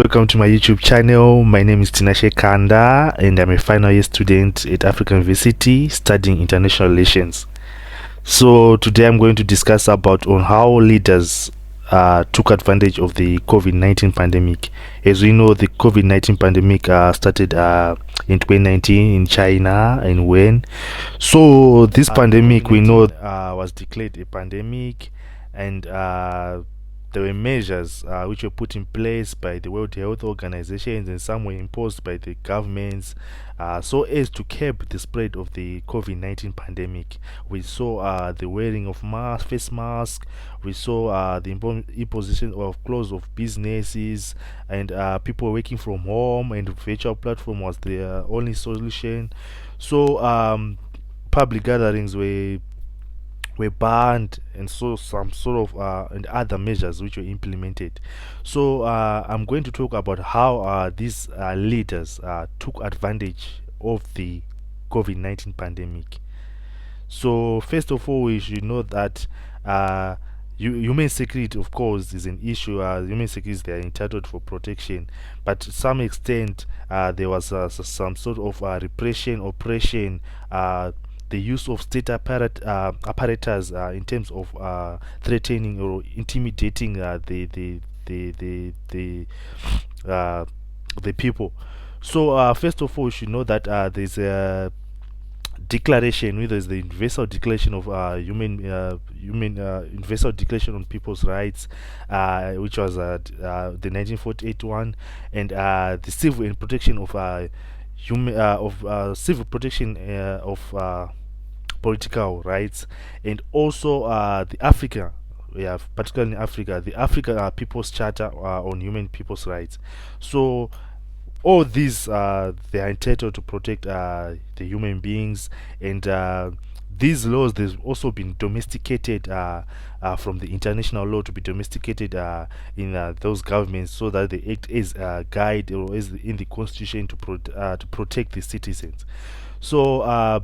Welcome to my YouTube channel. My name is Tinashe Kanda, and I'm a final year student at African University studying international relations. So today I'm going to discuss about on how leaders took advantage of the COVID-19 pandemic. As we know, the COVID-19 pandemic started in 2019 in China and Wuhan. So this pandemic we know was declared a pandemic, and there were measures which were put in place by the World Health Organizations, and some were imposed by the governments so as to curb the spread of the COVID-19 pandemic. We saw the wearing of face masks, we saw the imposition of close of businesses, and people working from home, and virtual platform was the only solution. So public gatherings were banned, and so some sort of and other measures which were implemented. So I'm going to talk about how these leaders took advantage of the COVID-19 pandemic. So first of all, we should know that uh, human security, of course, is an issue. Human security, they are entitled for protection, but to some extent, there was some sort of repression, oppression, the use of state apparatus in terms of threatening or intimidating uh, the people. So first of all, you should know that there's a declaration, whether it's the universal declaration of human universal declaration on people's rights, which was the 1948 one, and the civil and protection of human of civil protection of political rights, and also the Africa. We have particularly in Africa, the African People's Charter on Human People's Rights. So all these they are entitled to protect the human beings, and these laws they've also been domesticated from the international law to be domesticated in those governments, so that they act as a guide or as in the constitution to protect the citizens. So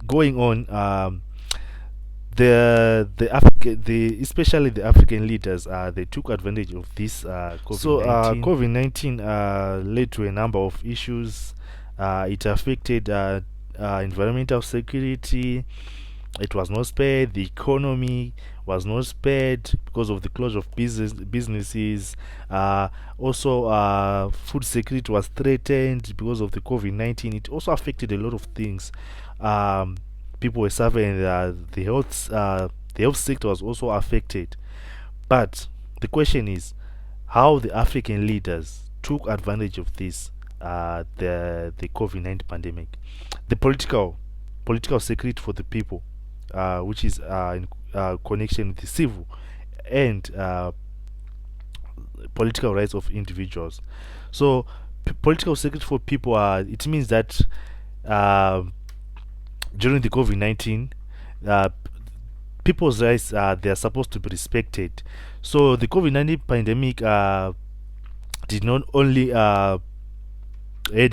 going on, the especially the African leaders, they took advantage of this COVID-19. So COVID-19 led to a number of issues. It affected environmental security. It was not spared. The economy was not spared because of the closure of businesses. Also, food security was threatened because of the COVID-19. It also affected a lot of things. Um, People were suffering. The health sector was also affected. But the question is, how the African leaders took advantage of this, the COVID-19 pandemic, the political security for the people, which is in connection with the civil and political rights of individuals. So, political security for people, it means that uh, during the COVID-19, uh, people's rights they are supposed to be respected. So the COVID-19 pandemic did not only had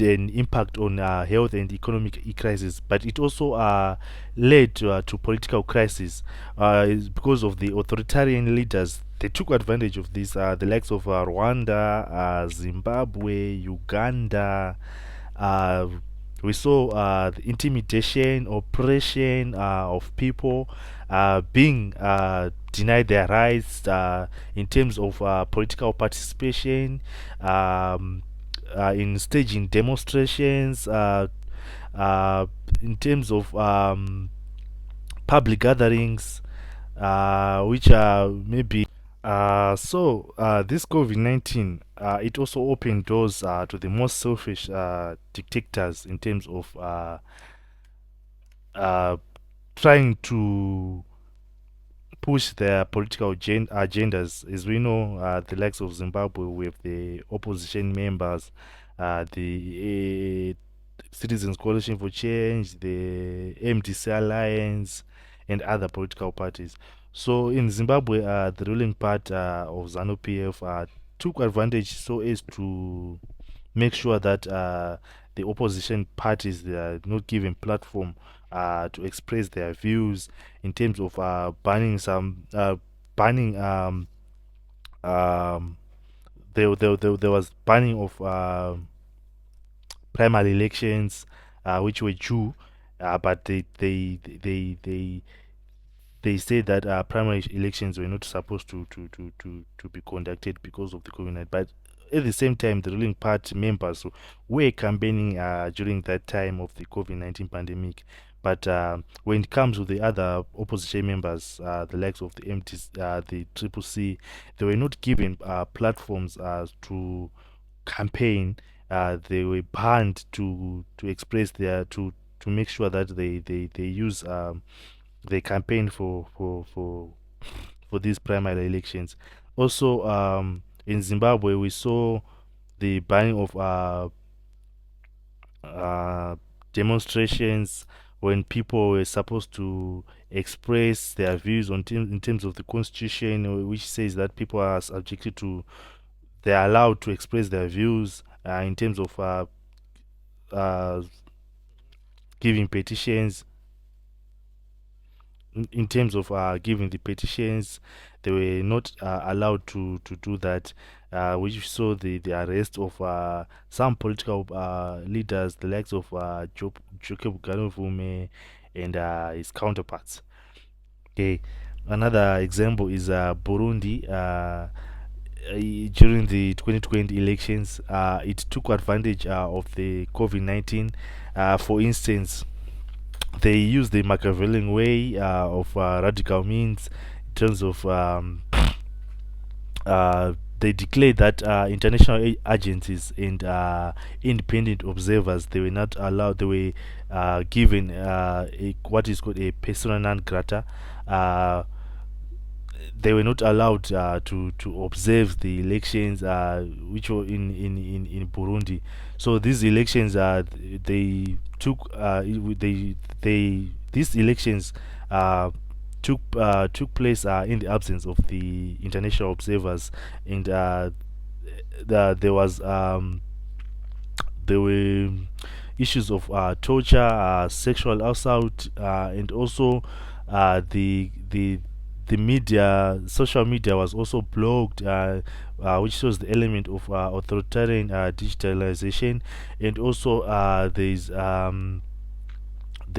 an impact on health and economic crisis, but it also led to political crisis is because of the authoritarian leaders. They took advantage of this, the likes of Rwanda, Zimbabwe, Uganda. Uh, we saw the intimidation, oppression of people being denied their rights in terms of political participation, in staging demonstrations, uh, in terms of public gatherings, which are maybe this COVID-19 it also opened doors to the most selfish dictators in terms of uh, trying to push their political agendas. As we know, the likes of Zimbabwe with the opposition members, the Citizens Coalition for Change, the MDC Alliance, and other political parties. So in Zimbabwe, the ruling part of ZANU PF took advantage so as to make sure that the opposition parties they are not given platform to express their views in terms of banning um, there was banning of primary elections, which were due, but they said that primary elections were not supposed to be conducted because of the COVID-19. But at the same time, the ruling party members were campaigning during that time of the COVID-19 pandemic. But when it comes to the other opposition members, the likes of the MTs, the Triple C, they were not given platforms to campaign. They were banned to express their to make sure that they use they campaign for these primary elections. Also, in Zimbabwe, we saw the banning of uh, demonstrations when people were supposed to express their views in terms of the constitution, which says that people are subjected to, they are allowed to express their views in terms of uh, giving petitions in terms of giving the petitions. They were not allowed to do that, which saw the arrest of some political leaders, the likes of Joke Vume and his counterparts. Okay, another example is Burundi. During the 2020 elections, it took advantage of the COVID-19. For instance, they use the Machiavellian way of radical means in terms of they declared that international agencies and independent observers, they were not allowed, they were given what is called a persona non grata. uh, they were not allowed to observe the elections which were in Burundi. So these elections they took they these elections uh, took place in the absence of the international observers, and there was there were issues of torture, sexual assault, and also the media, social media was also blocked, which shows the element of authoritarian digitalization, and also there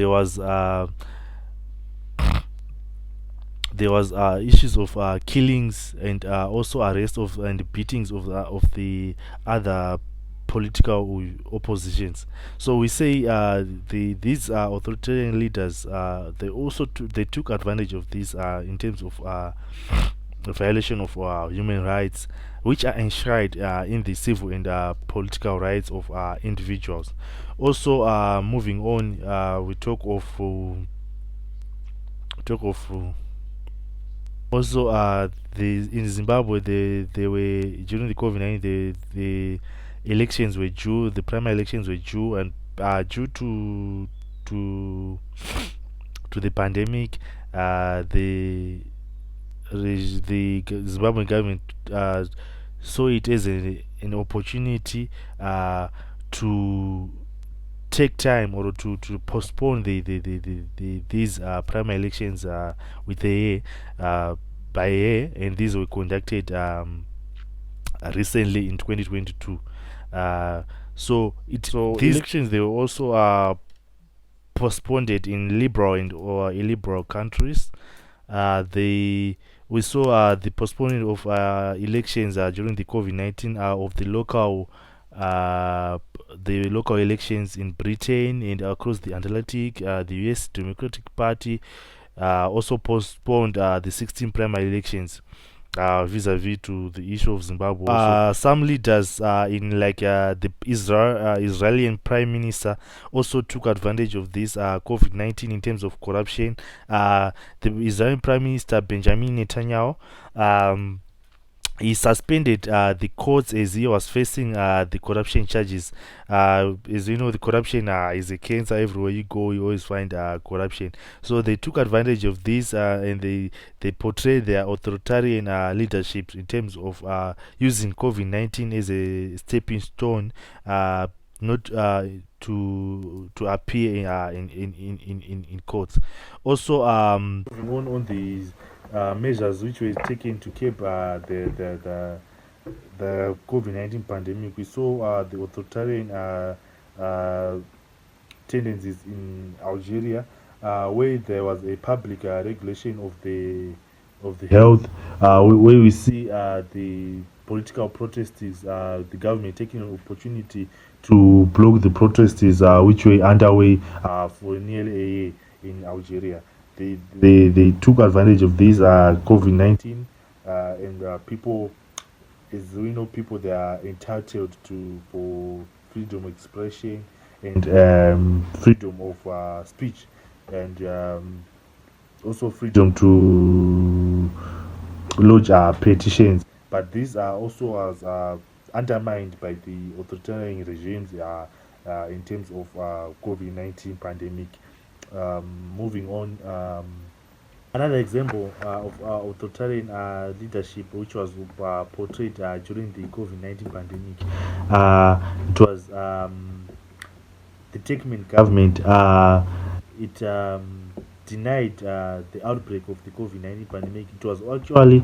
was issues of killings and also arrest of and beatings of the other political oppositions. So we say these authoritarian leaders, they also they took advantage of this in terms of the violation of human rights, which are enshrined in the civil and political rights of individuals. Also, moving on, we talk of also the in Zimbabwe, they were during the COVID-19, the elections were due, the primary elections were due, and due to to the pandemic, the Zimbabwean government saw it as an opportunity to take time or to postpone these primary elections with a year, by a year, and these were conducted recently in 2022. So these elections, they were also postponed in liberal and or illiberal countries. They We saw the postponing of elections during the COVID-19 of the local elections in Britain and across the Atlantic. The U.S. Democratic Party also postponed the 16 primary elections vis-a-vis to the issue of Zimbabwe. Some leaders in like the Israeli Prime Minister also took advantage of this COVID-19 in terms of corruption. The Israeli Prime Minister Benjamin Netanyahu, he suspended the courts as he was facing the corruption charges. As you know, the corruption is a cancer. Everywhere you go, you always find corruption. So they took advantage of this, and they portrayed their authoritarian leadership in terms of using COVID-19 as a stepping stone, not to appear in courts. Also, on the measures which were taken to keep the COVID-19 pandemic, we saw the authoritarian uh, tendencies in Algeria, where there was a public regulation of the health, where we see the political protesters, the government taking an opportunity to block the protesters, which were underway for nearly a year in Algeria. They took advantage of this COVID-19, and people, as we know, people, they are entitled to for freedom of expression and freedom of speech, and also freedom to lodge petitions. But these are also as undermined by the authoritarian regimes in terms of COVID-19 pandemic. Moving on. Another example of authoritarian leadership, which was portrayed during the COVID-19 pandemic, it was the Turkmen government. It denied the outbreak of the COVID-19 pandemic. It was actually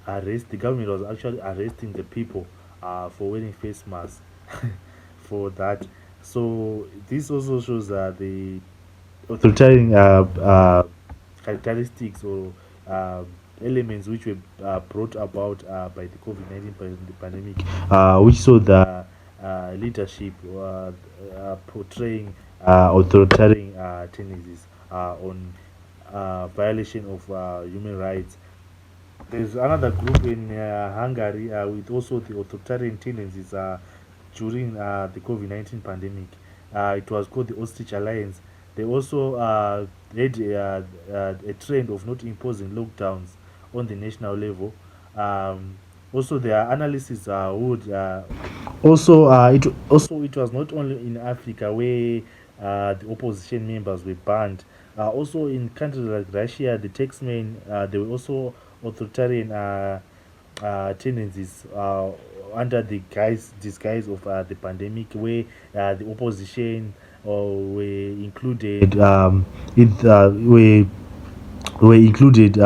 the government was actually arresting the people for wearing face masks for that. So this also shows the authoritarian characteristics or uh, elements which were brought about by the COVID-19 pandemic, which saw the leadership portraying authoritarian tendencies on violation of human rights. There's another group in Hungary with also the authoritarian tendencies during the COVID-19 pandemic. It was called the Ostrich Alliance. They also had a trend of not imposing lockdowns on the national level. Also, their analysis would it was not only in Africa where the opposition members were banned. Also in countries like Russia, the taxmen they were also authoritarian tendencies under the disguise of the pandemic, where the opposition were included were included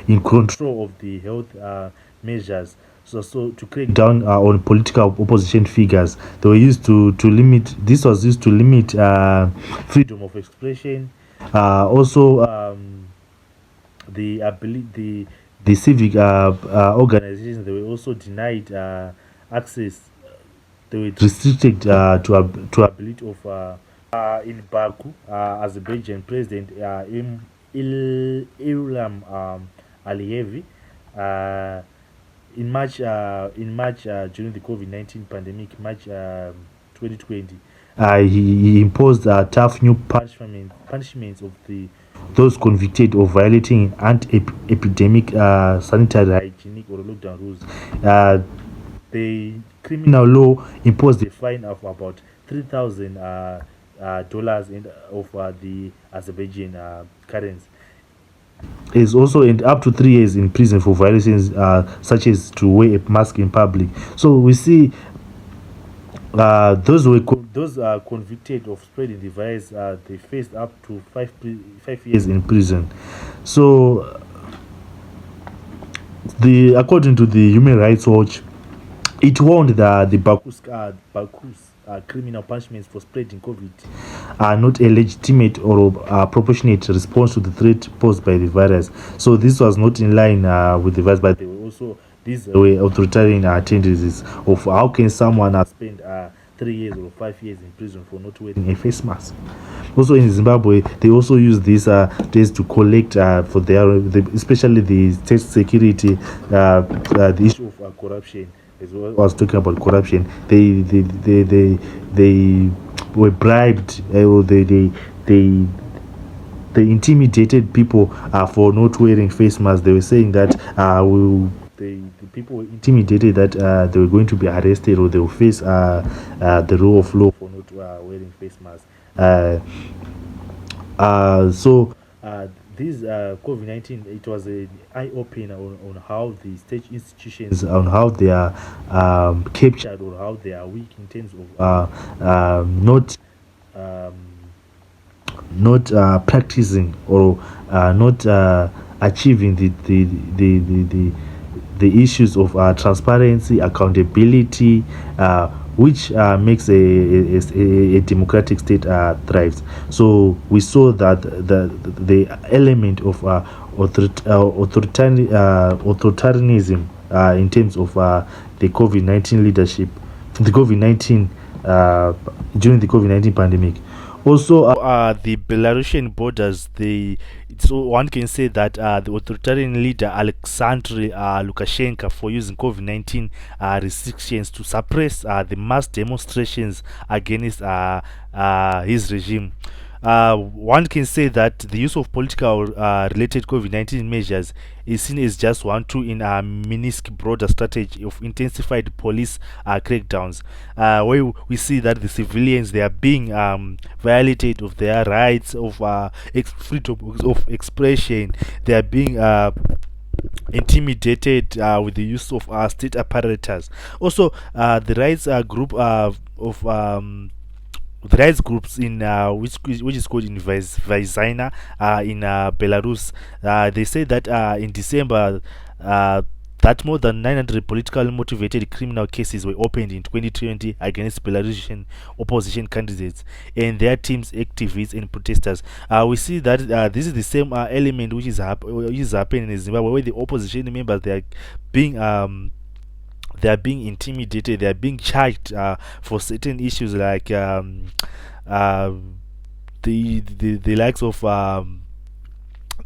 in control of the health measures. So to crack down on political opposition figures, they were used to limit. This was used to limit freedom of expression. Also, the ability the civic organizations, they were also denied access. They were restricted to ability of in Baku, Azerbaijan President Ilham Aliyev, uh, in March during the COVID-19 pandemic, March 2020, he imposed tough new punishments of the those convicted of violating anti-epidemic sanitary, hygienic, or lockdown rules. The criminal law imposed a fine of about $3,000 of the Azerbaijan currency. Is also in up to 3 years in prison for violations such as to wear a mask in public. So we see those are convicted of spreading the virus. They faced up to 5 years in prison. So the according to the Human Rights Watch, it warned that the Baku's criminal punishments for spreading COVID are not a legitimate or proportionate response to the threat posed by the virus. So this was not in line with the virus, but they were also these were authoritarian tendencies of how can someone spend 3 years or 5 years in prison for not wearing a face mask. Also in Zimbabwe, they also use these days to collect for especially the state security, the issue of corruption. As well, I was talking about corruption. They were bribed, or they intimidated people for not wearing face masks. They were saying that the people were intimidated that they were going to be arrested or they will face the rule of law for not wearing face masks. So this COVID-19, it was an eye opener on how the state institutions, on how they are captured or how they are weak in terms of um, not practicing or not achieving the issues of transparency, accountability, which makes a democratic state thrives. So we saw that the element of authoritarianism in terms of the COVID-19 leadership, the COVID-19 during the COVID-19 pandemic. Also, the Belarusian borders, so one can say that the authoritarian leader Alexander Lukashenko for using COVID-19 restrictions to suppress the mass demonstrations against his regime. One can say that the use of political related COVID-19 measures is seen as just one tool in a Minsk broader strategy of intensified police crackdowns, where we see that the civilians, they are being violated of their rights of freedom of expression. They are being intimidated with the use of state apparatus. Also, the rights group of the rights groups in which is called in Vizina in Belarus. They say that in December that more than 900 politically motivated criminal cases were opened in 2020 against Belarusian opposition candidates and their teams, activists, and protesters. We see that this is the same element which is happening in Zimbabwe, where the opposition members, they are being intimidated, they are being charged for certain issues like uh, the likes of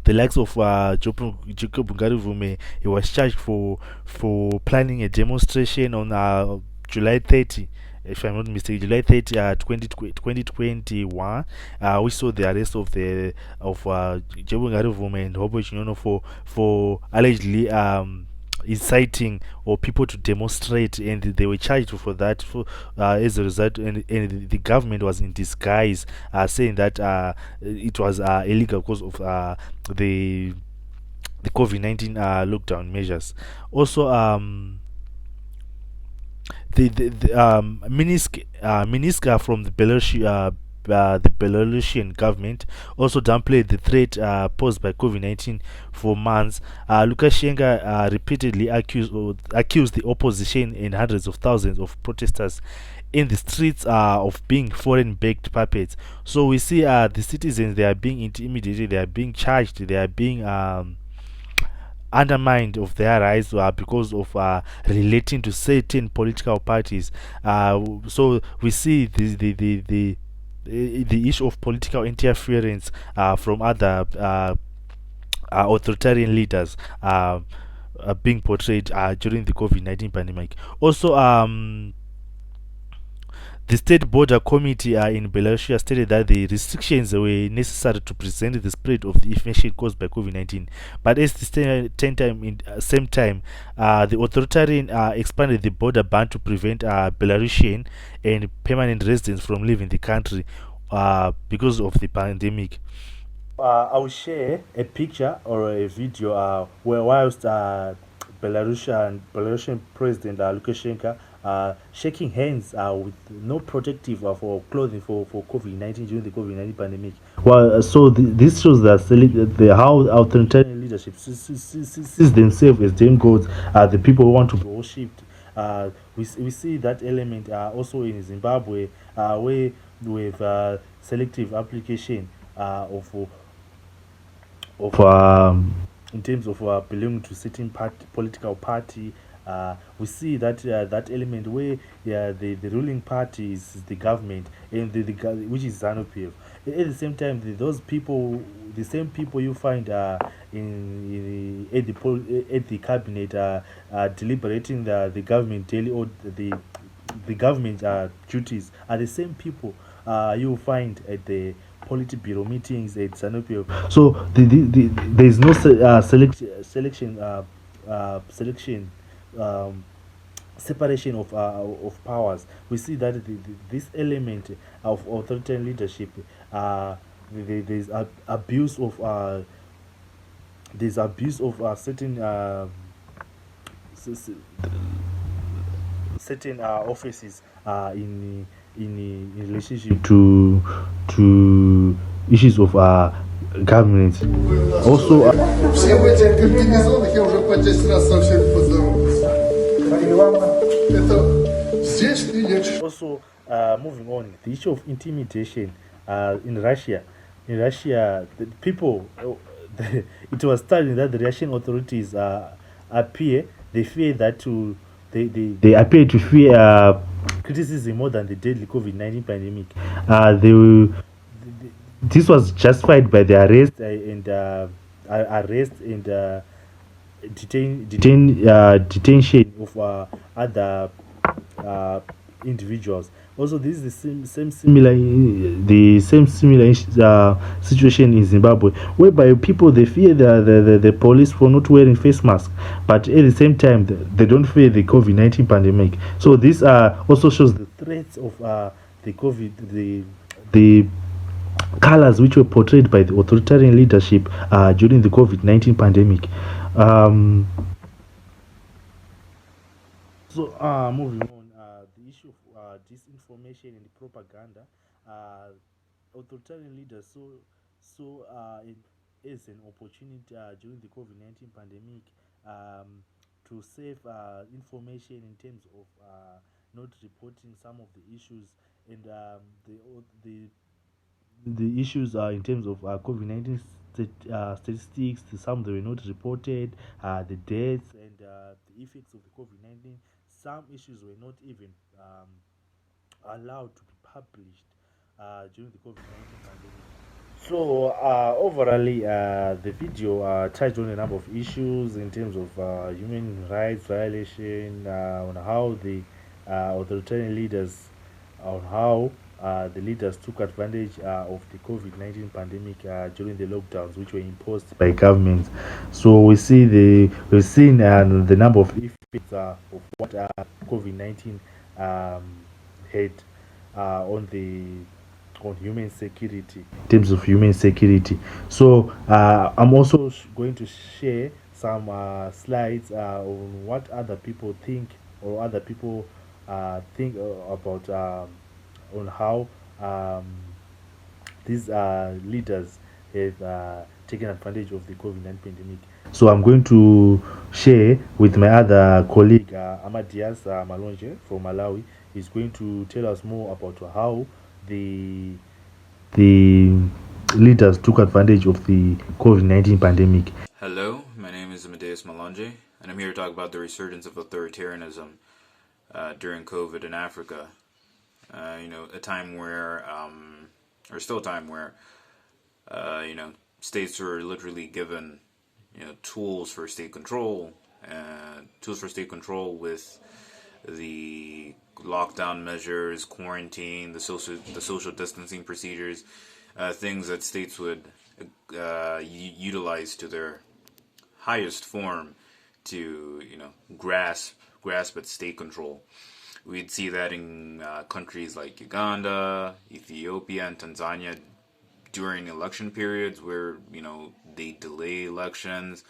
Jacob Ngaruvume. He was charged for planning a demonstration on July 30, if I'm not mistaken, July 30, 2021. We saw the arrest of Jacob Ngaruvume and Hobo Chinyono for allegedly inciting or people to demonstrate, and they were charged for that. As a result, and the government was in disguise, saying that it was illegal because of the COVID-19 lockdown measures. Also, Minsk from the Belarusian government also downplayed the threat posed by COVID-19 for months. Lukashenko repeatedly accused the opposition and hundreds of thousands of protesters in the streets of being foreign-backed puppets. So we see the citizens, they are being intimidated, they are being charged, they are being undermined of their rights because of relating to certain political parties. So we see the issue of political interference from other authoritarian leaders being portrayed during the COVID-19 pandemic. Also, the State Border Committee in Belarus stated that the restrictions were necessary to prevent the spread of the infection caused by COVID-19. But at the same time, the authoritarian expanded the border ban to prevent Belarusian and permanent residents from leaving the country because of the pandemic. I will share a picture or a video where whilst Belarusian President Lukashenko shaking hands with no protective for clothing for COVID-19 during the COVID-19 pandemic. Well, so this shows that how authoritarian leadership sees themselves as demigods, the people who want to be worshipped. We see that element also in Zimbabwe, where with selective application of in terms of belonging to certain political party. We see that that element where the ruling party is the government, and which is ZANU-PF. At the same time, those people, the same people you find at the cabinet deliberating the government daily or the government duties are the same people you find at the Politburo meetings at ZANU-PF. So there is no selection, separation of powers. We see that this element of authoritarian leadership, there's abuse of certain certain offices in relationship to issues of government. Also, этих комбинезонах я уже по 10 раз со всеми поздоровался. Это здесь и я. Also, moving on, the issue of intimidation in Russia. In Russia, the people, it was studied that the Russian authorities they fear that they appear to fear criticism more than the deadly COVID-19 pandemic. This was justified by the arrest and detention of other uh, individuals. Also, this is the same similar situation in Zimbabwe, whereby people they fear the police for not wearing face masks, but at the same time they don't fear the COVID-19 pandemic. So this also shows the threats of the COVID the colors which were portrayed by the authoritarian leadership during the COVID-19 pandemic. Um, Moving on, the issue of disinformation and propaganda. Authoritarian leaders saw it as an opportunity during the COVID-19 pandemic to save information in terms of not reporting some of the issues and the issues are in terms of COVID-19 statistics. Some they were not reported, the deaths and the effects of the COVID-19. Some issues were not even allowed to be published during the COVID-19 pandemic. So, overall, the video touched on a number of issues in terms of human rights violation, on how the authoritarian leaders, on how the leaders took advantage of the COVID-19 pandemic during the lockdowns which were imposed by governments. So we've seen the number of effects of what COVID-19 um, had on human security, in terms of human security. So I'm also going to share some slides on what other people think or other people think about on how um, these leaders have taken advantage of the COVID-19 pandemic. So I'm going to share with my other colleague, Amadias Malonje from Malawi. He's going to tell us more about how the leaders took advantage of the COVID-19 pandemic. Hello, my name is Amadeus Malonje, and I'm here to talk about the resurgence of authoritarianism during COVID in Africa. A time where, or still a time where, states are literally given, tools for state control, with the lockdown measures, quarantine, the social distancing procedures, things that states would utilize to their highest form to grasp at state control. We'd see that in countries like Uganda, Ethiopia, and Tanzania during election periods where they delay elections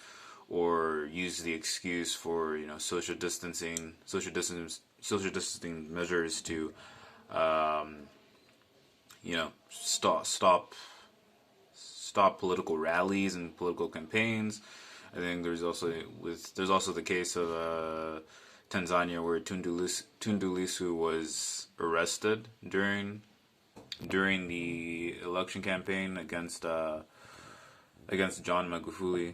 or use the excuse for social distancing measures to stop political rallies and political campaigns. I think there's also the case of Tanzania where Tundu Lissu was arrested during the election campaign against John Magufuli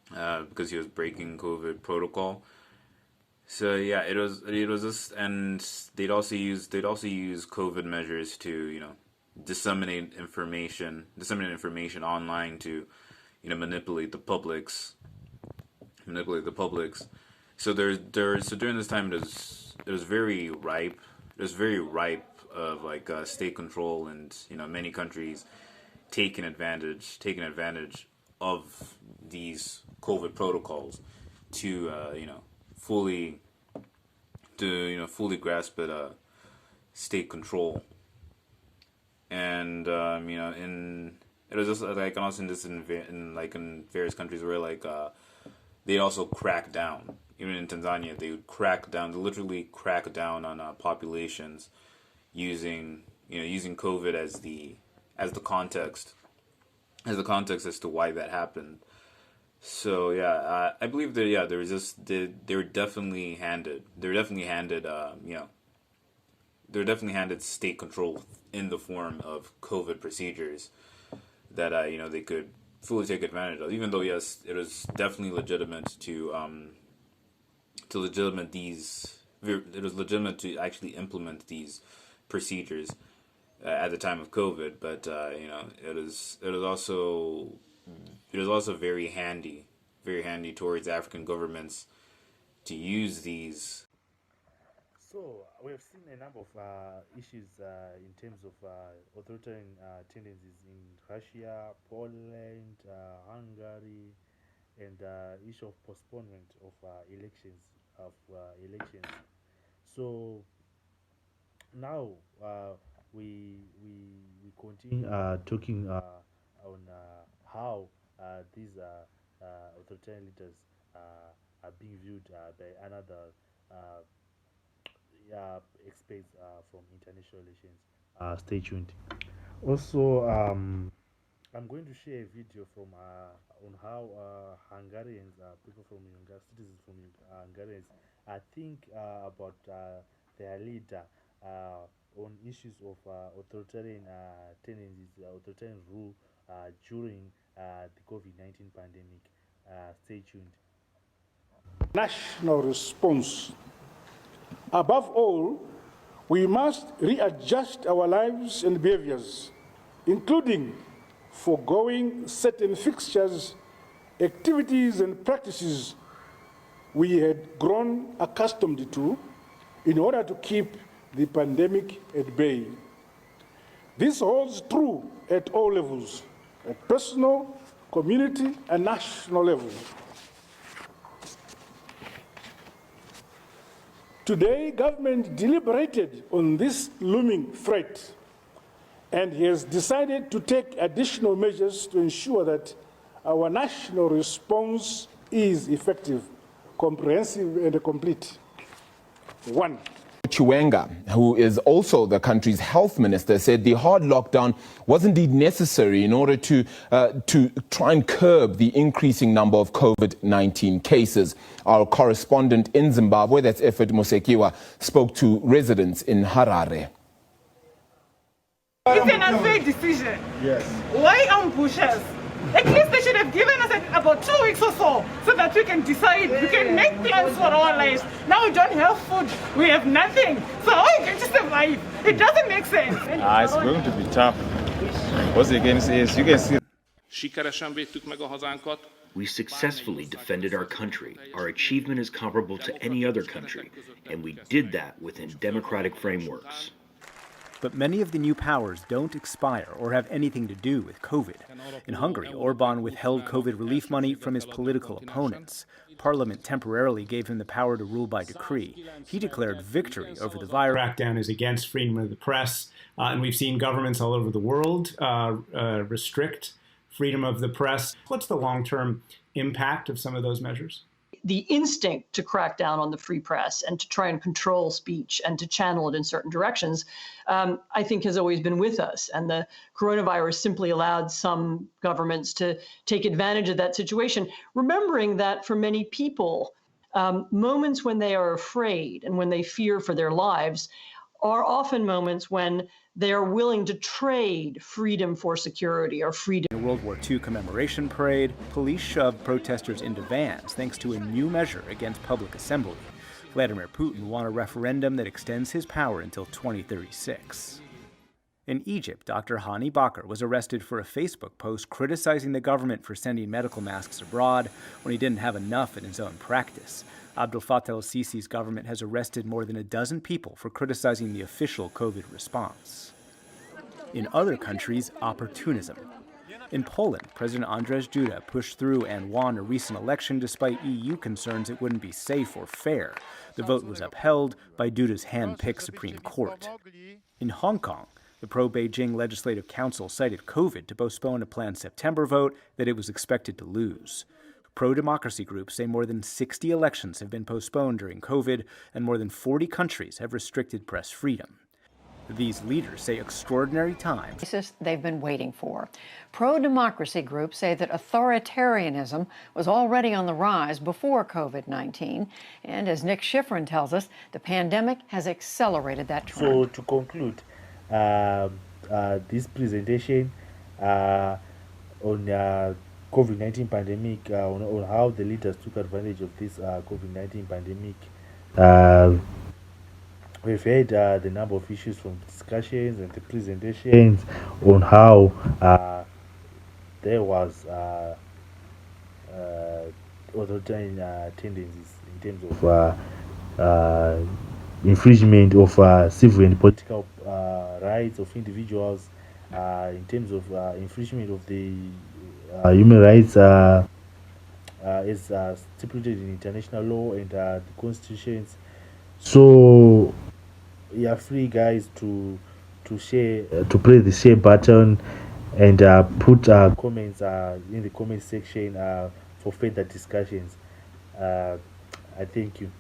because he was breaking COVID protocol. So yeah, it was this, and they'd also use COVID measures to disseminate information online to manipulate the publics. So so during this time it was very ripe. It was very ripe of state control, and many countries taking advantage of these COVID protocols to fully grasp at state control. And it was just also in various countries where they also crack down. Even in Tanzania, they would literally crack down on populations using COVID as the context as to why that happened. So yeah, I believe that there was just they were definitely handed they're definitely handed state control in the form of COVID procedures that they could fully take advantage of. Even though yes, it was definitely legitimate to legitimate these. It was legitimate to actually implement these procedures at the time of COVID, but it was also very handy towards African governments to use these. So we have seen a number of issues in terms of authoritarian tendencies in Russia, Poland, Hungary, and issue of postponement of elections. So now we continue talking on how these authoritarian leaders are being viewed by another uh, experts from international relations. Stay tuned. Also, I'm going to share a video from on how Hungarians, people from citizens from Hungarians, think about their leader on issues of authoritarian tendencies, authoritarian rule during the COVID-19 pandemic. Stay tuned. National response. Above all, we must readjust our lives and behaviors, including foregoing certain fixtures, activities, and practices we had grown accustomed to in order to keep the pandemic at bay. This holds true at all levels, at personal, community, and national level. Today, government deliberated on this looming threat and has decided to take additional measures to ensure that our national response is effective, comprehensive, and complete. 1. Chiwenga, who is also the country's health minister, said the hard lockdown was indeed necessary in order to try and curb the increasing number of COVID-19 cases. Our correspondent in Zimbabwe, that's Effort Musekiwa, spoke to residents in Harare. It's an unfair decision. Yes. Why ambush us? At least they should have given us about 2 weeks or so that we can decide, we can make plans for our lives. Now we don't have food, we have nothing. So how are you going to survive? It doesn't make sense. It's going to be tough. What you can see is, you can see. Sikeresen védtük meg a hazánkat. We successfully defended our country. Our achievement is comparable to any other country, and we did that within democratic frameworks. But many of the new powers don't expire or have anything to do with COVID. In Hungary, Orban withheld COVID relief money from his political opponents. Parliament temporarily gave him the power to rule by decree. He declared victory over the virus. Crackdown is against freedom of the press, and we've seen governments all over the world restrict freedom of the press. What's the long-term impact of some of those measures? The instinct to crack down on the free press and to try and control speech and to channel it in certain directions, I think has always been with us. And the coronavirus simply allowed some governments to take advantage of that situation, remembering that for many people, moments when they are afraid and when they fear for their lives are often moments when they are willing to trade freedom for security or freedom. In a World War II commemoration parade, police shoved protesters into vans thanks to a new measure against public assembly. Vladimir Putin won a referendum that extends his power until 2036. In Egypt, Dr. Hani Bakr was arrested for a Facebook post criticizing the government for sending medical masks abroad when he didn't have enough in his own practice. Abdel Fattah el-Sisi's government has arrested more than a dozen people for criticizing the official COVID response. In other countries, opportunism. In Poland, President Andrzej Duda pushed through and won a recent election despite EU concerns it wouldn't be safe or fair. The vote was upheld by Duda's hand-picked Supreme Court. In Hong Kong, the pro-Beijing Legislative Council cited COVID to postpone a planned September vote that it was expected to lose. Pro-democracy groups say more than 60 elections have been postponed during COVID, and more than 40 countries have restricted press freedom. these leaders say extraordinary times they've been waiting for. Pro-democracy groups say that authoritarianism was already on the rise before COVID-19. And as Nick Schifrin tells us, the pandemic has accelerated that trend. So to conclude this presentation on COVID-19 pandemic, on how the leaders took advantage of this COVID-19 pandemic, we've heard the number of issues from discussions and the presentations on how there was authoritarian tendencies in terms of infringement of civil and political rights of individuals, in terms of infringement of the human rights as stipulated in international law and the constitutions. So you are free, guys, to share, to press the share button and put comments in the comment section for further discussions. I thank you.